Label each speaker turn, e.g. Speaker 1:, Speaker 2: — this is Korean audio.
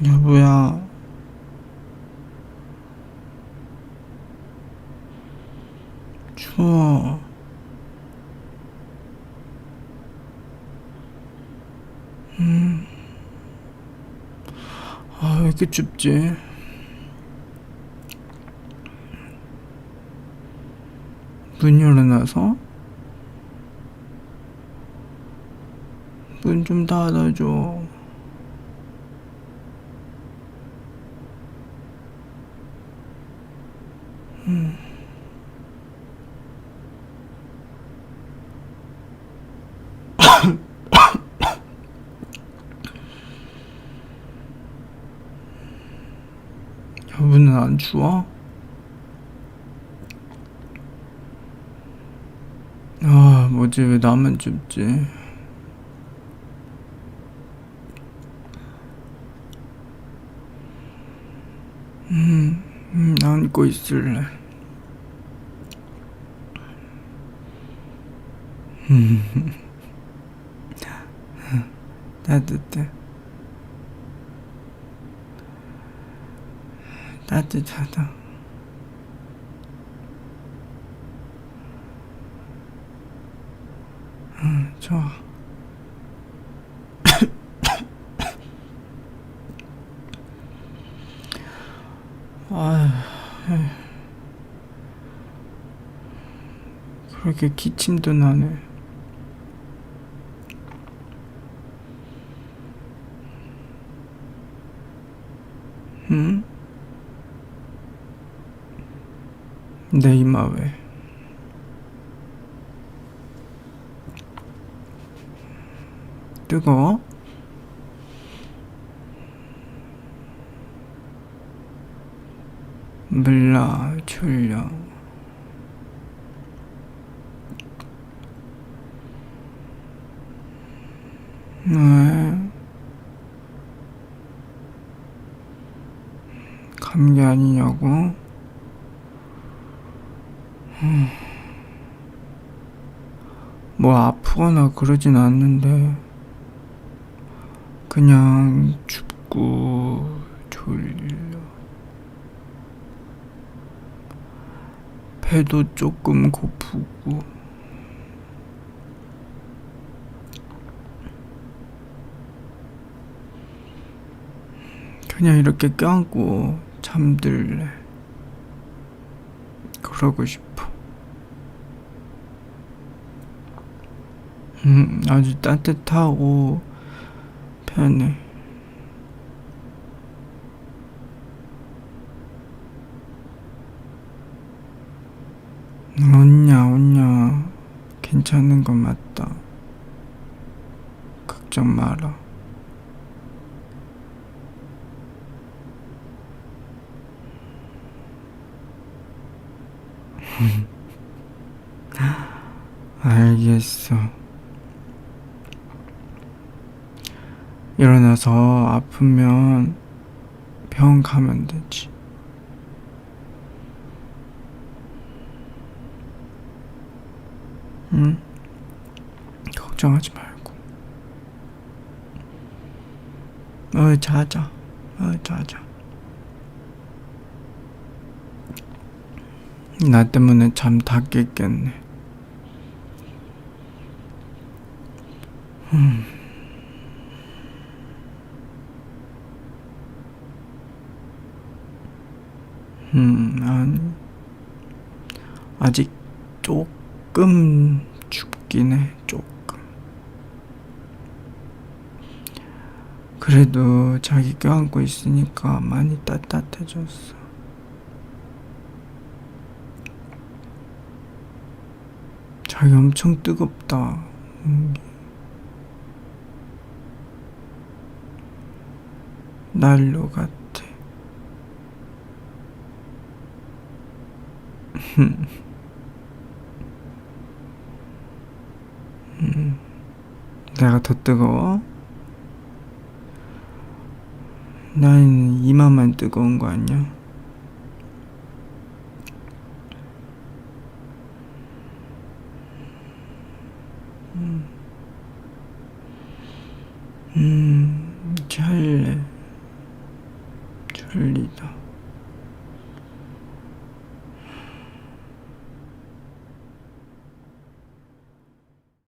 Speaker 1: 여보야, 추워. 아, 왜 이렇게 춥지? 문 열어놔서? 문 좀 닫아줘. 여보는 안 추워? 아, 뭐지, 왜 나만 춥지? 안고 있을래. 따뜻해. 따뜻하다. 좋아. 아, 그렇게 기침도 나네. 응? 내 이마 왜? 뜨거워? 몰라, 졸려. 왜? 감기 아니냐고? 뭐 아프거나 그러진 않는데 그냥 춥고 졸려. 배도 조금 고프고. 그냥 이렇게 껴안고 잠들래. 그러고 싶어. 아주 따뜻하고 편해. 웃냐. 괜찮은 거 맞다. 걱정 마라. 알겠어. 일어나서 아프면 병원 가면 되지. 응? 걱정하지 말고. 자자. 자자. 나 때문에 잠 다 깼겠네. 아니. 아직 조금 춥긴 해, 조금. 그래도 자기 껴안고 있으니까 많이 따뜻해졌어. 자기 엄청 뜨겁다. 난로 같아. 내가 더 뜨거워? 난 이마만 뜨거운 거 아니야? 잘래. 흘리다.